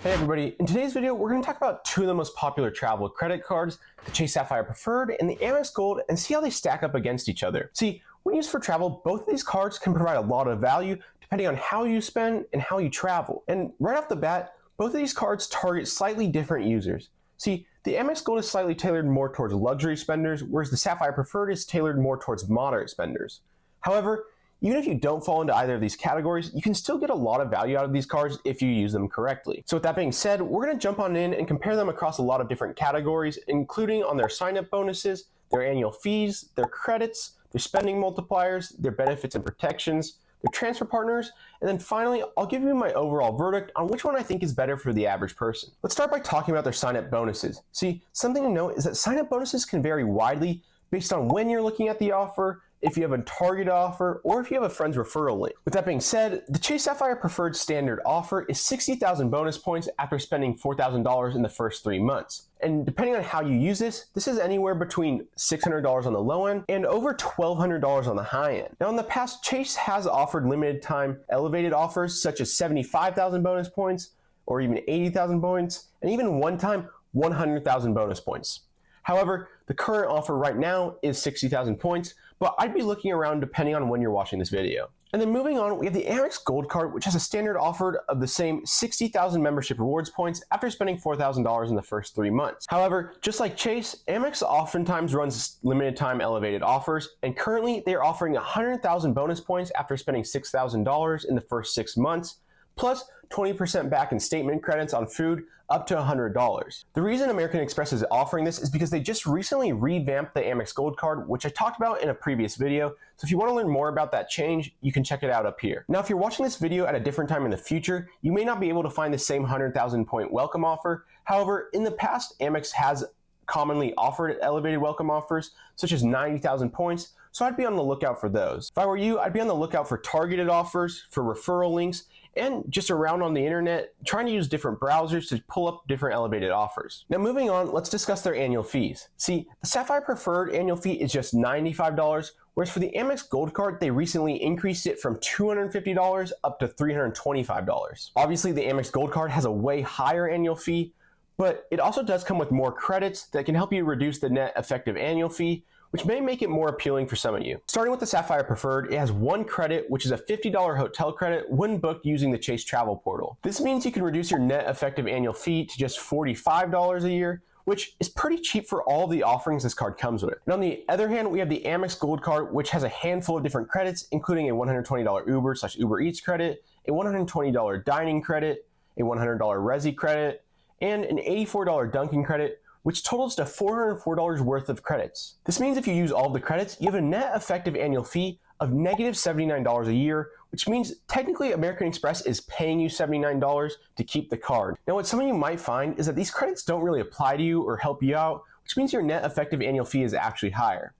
Hey everybody, in today's video we're going to talk about two of the most popular travel credit cards, the Chase Sapphire Preferred and the Amex Gold, and see how they stack up against each other. See, when used for travel, both of these cards can provide a lot of value depending on how you spend and how you travel. And right off the bat, both of these cards target slightly different users. See, the Amex Gold is slightly tailored more towards luxury spenders, whereas the Sapphire Preferred is tailored more towards moderate spenders. However, even if you don't fall into either of these categories, you can still get a lot of value out of these cards if you use them correctly. So with that being said, we're going to jump on in and compare them across a lot of different categories, including on their sign-up bonuses, their annual fees, their credits, their spending multipliers, their benefits and protections, their transfer partners, and then finally, I'll give you my overall verdict on which one I think is better for the average person. Let's start by talking about their sign-up bonuses. See, something to note is that sign-up bonuses can vary widely based on when you're looking at the offer, if you have a target offer, or if you have a friend's referral link. With that being said, the Chase Sapphire Preferred standard offer is 60,000 bonus points after spending $4,000 in the first 3 months. And depending on how you use this is anywhere between $600 on the low end and over $1,200 on the high end. Now in the past, Chase has offered limited time elevated offers such as 75,000 bonus points, or even 80,000 points, and even one time 100,000 bonus points. However, the current offer right now is 60,000 points, but I'd be looking around depending on when you're watching this video. And then moving on, we have the Amex Gold card, which has a standard offer of the same 60,000 membership rewards points after spending $4,000 in the first 3 months. However, just like Chase, Amex oftentimes runs limited time elevated offers, and currently they are offering 100,000 bonus points after spending $6,000 in the first 6 months, plus 20% back in statement credits on food up to $100. The reason American Express is offering this is because they just recently revamped the Amex Gold card, which I talked about in a previous video. So if you want to learn more about that change, you can check it out up here. Now, if you're watching this video at a different time in the future, you may not be able to find the same 100,000 point welcome offer. However, in the past, Amex has commonly offered elevated welcome offers, such as 90,000 points, so I'd be on the lookout for those. If I were you, I'd be on the lookout for targeted offers, for referral links, and just around on the internet, trying to use different browsers to pull up different elevated offers. Now moving on, let's discuss their annual fees. See, the Sapphire Preferred annual fee is just $95, whereas for the Amex Gold card, they recently increased it from $250 up to $325. Obviously, the Amex Gold card has a way higher annual fee, but it also does come with more credits that can help you reduce the net effective annual fee, which may make it more appealing for some of you. Starting with the Sapphire Preferred, it has one credit, which is a $50 hotel credit when booked using the Chase travel portal. This means you can reduce your net effective annual fee to just $45 a year, which is pretty cheap for all of the offerings this card comes with. And on the other hand, we have the Amex Gold card, which has a handful of different credits, including a $120 Uber/Uber Eats credit, a $120 dining credit, a $100 Resi credit, and an $84 Dunkin' credit, which totals to $404 worth of credits. This means if you use all of the credits, you have a net effective annual fee of negative $79 a year, which means technically American Express is paying you $79 to keep the card. Now, what some of you might find is that these credits don't really apply to you or help you out, which means your net effective annual fee is actually higher.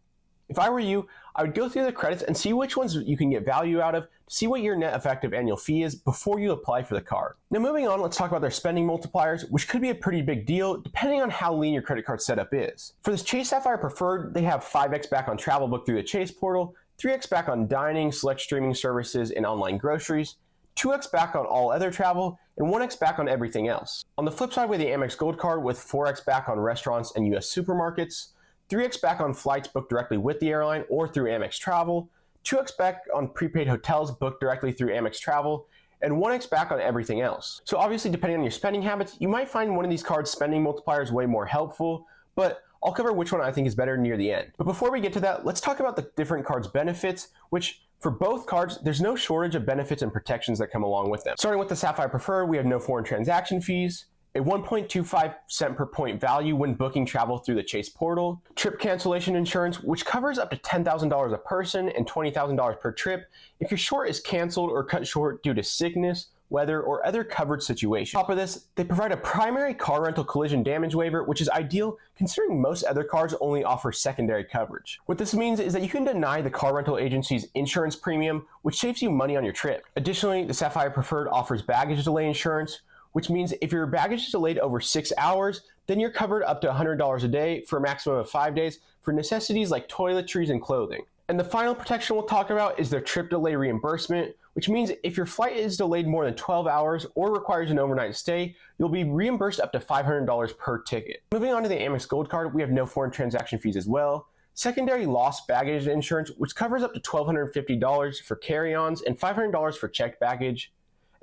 If I were you, I would go through the credits and see which ones you can get value out of, to see what your net effective annual fee is before you apply for the card. Now moving on, let's talk about their spending multipliers, which could be a pretty big deal depending on how lean your credit card setup is. For this Chase Sapphire Preferred, they have 5x back on travel booked through the Chase portal, 3x back on dining, select streaming services, and online groceries, 2x back on all other travel, and 1x back on everything else. On the flip side, we have the Amex Gold card with 4x back on restaurants and US supermarkets, 3x back on flights booked directly with the airline or through Amex Travel, 2x back on prepaid hotels booked directly through Amex Travel, and 1x back on everything else. So obviously, depending on your spending habits, you might find one of these cards' spending multipliers way more helpful, but I'll cover which one I think is better near the end. But before we get to that, let's talk about the different cards' benefits, which for both cards, there's no shortage of benefits and protections that come along with them. Starting with the Sapphire Preferred, we have no foreign transaction fees, a 1.25 cent per point value when booking travel through the Chase portal, trip cancellation insurance, which covers up to $10,000 a person and $20,000 per trip if your short is canceled or cut short due to sickness, weather, or other covered situation. On top of this, they provide a primary car rental collision damage waiver, which is ideal considering most other cars only offer secondary coverage. What this means is that you can deny the car rental agency's insurance premium, which saves you money on your trip. Additionally, the Sapphire Preferred offers baggage delay insurance, which means if your baggage is delayed over 6 hours, then you're covered up to $100 a day for a maximum of 5 days for necessities like toiletries and clothing. And the final protection we'll talk about is their trip delay reimbursement, which means if your flight is delayed more than 12 hours or requires an overnight stay, you'll be reimbursed up to $500 per ticket. Moving on to the Amex Gold Card, we have no foreign transaction fees as well. Secondary lost baggage insurance, which covers up to $1,250 for carry-ons and $500 for checked baggage.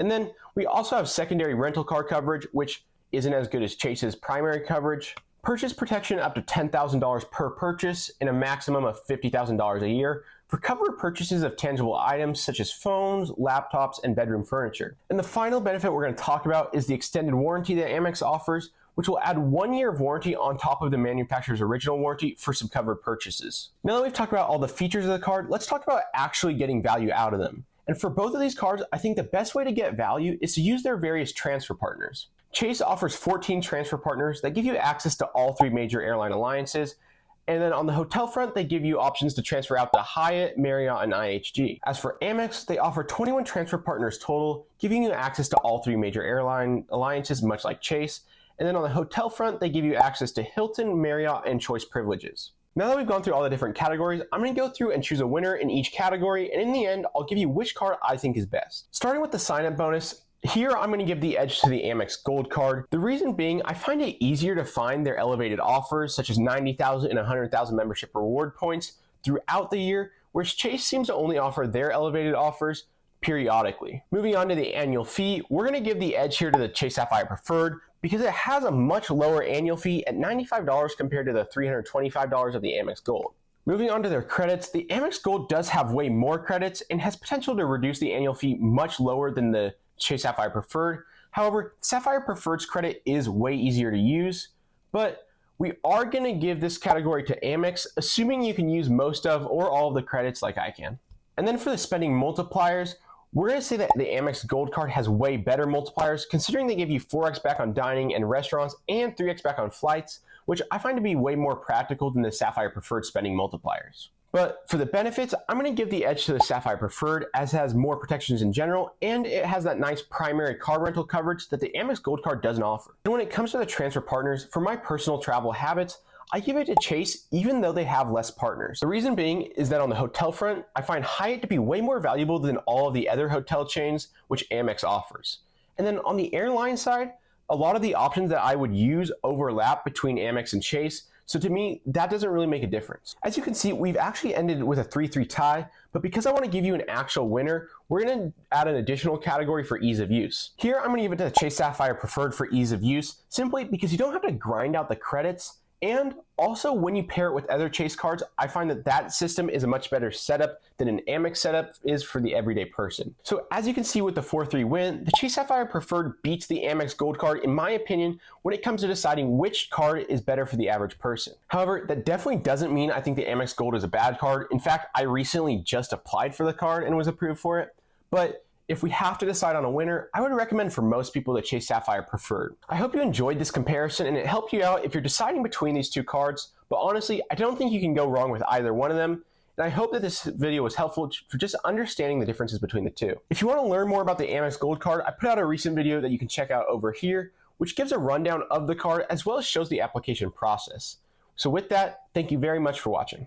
And then we also have secondary rental car coverage, which isn't as good as Chase's primary coverage. Purchase protection up to $10,000 per purchase and a maximum of $50,000 a year for covered purchases of tangible items such as phones, laptops, and bedroom furniture. And the final benefit we're going to talk about is the extended warranty that Amex offers, which will add 1 year of warranty on top of the manufacturer's original warranty for some covered purchases. Now that we've talked about all the features of the card, let's talk about actually getting value out of them. And for both of these cards, I think the best way to get value is to use their various transfer partners. Chase offers 14 transfer partners that give you access to all 3 major airline alliances. And then on the hotel front, they give you options to transfer out to Hyatt, Marriott, and IHG. As for Amex, they offer 21 transfer partners total, giving you access to all 3 major airline alliances, much like Chase. And then on the hotel front, they give you access to Hilton, Marriott, and Choice Privileges. Now that we've gone through all the different categories, I'm going to go through and choose a winner in each category, and in the end, I'll give you which card I think is best. Starting with the sign-up bonus, here I'm going to give the edge to the Amex Gold Card. The reason being, I find it easier to find their elevated offers, such as 90,000 and 100,000 membership reward points throughout the year, whereas Chase seems to only offer their elevated offers periodically. Moving on to the annual fee, we're going to give the edge here to the Chase Sapphire Preferred because it has a much lower annual fee at $95 compared to the $325 of the Amex Gold. Moving on to their credits, the Amex Gold does have way more credits and has potential to reduce the annual fee much lower than the Chase Sapphire Preferred. However, Sapphire Preferred's credit is way easier to use, but we are going to give this category to Amex, assuming you can use most of or all of the credits like I can. And then for the spending multipliers, we're going to say that the Amex Gold Card has way better multipliers, considering they give you 4x back on dining and restaurants and 3x back on flights, which I find to be way more practical than the Sapphire Preferred spending multipliers. But for the benefits, I'm going to give the edge to the Sapphire Preferred, as it has more protections in general, and it has that nice primary car rental coverage that the Amex Gold Card doesn't offer. And when it comes to the transfer partners, for my personal travel habits, I give it to Chase even though they have less partners. The reason being is that on the hotel front, I find Hyatt to be way more valuable than all of the other hotel chains which Amex offers. And then on the airline side, a lot of the options that I would use overlap between Amex and Chase, so to me, that doesn't really make a difference. As you can see, we've actually ended with a 3-3 tie, but because I want to give you an actual winner, we're going to add an additional category for ease of use. Here, I'm going to give it to the Chase Sapphire Preferred for ease of use, simply because you don't have to grind out the credits. And also, when you pair it with other Chase cards, I find that that system is a much better setup than an Amex setup is for the everyday person. So as you can see with the 4-3 win, the Chase Sapphire Preferred beats the Amex Gold Card, in my opinion, when it comes to deciding which card is better for the average person. However, that definitely doesn't mean I think the Amex Gold is a bad card. In fact, I recently just applied for the card and was approved for it. But if we have to decide on a winner, I would recommend for most people the Chase Sapphire Preferred. I hope you enjoyed this comparison and it helped you out if you're deciding between these two cards, but honestly, I don't think you can go wrong with either one of them, and I hope that this video was helpful for just understanding the differences between the two. If you want to learn more about the Amex Gold Card, I put out a recent video that you can check out over here, which gives a rundown of the card as well as shows the application process. So with that, thank you very much for watching.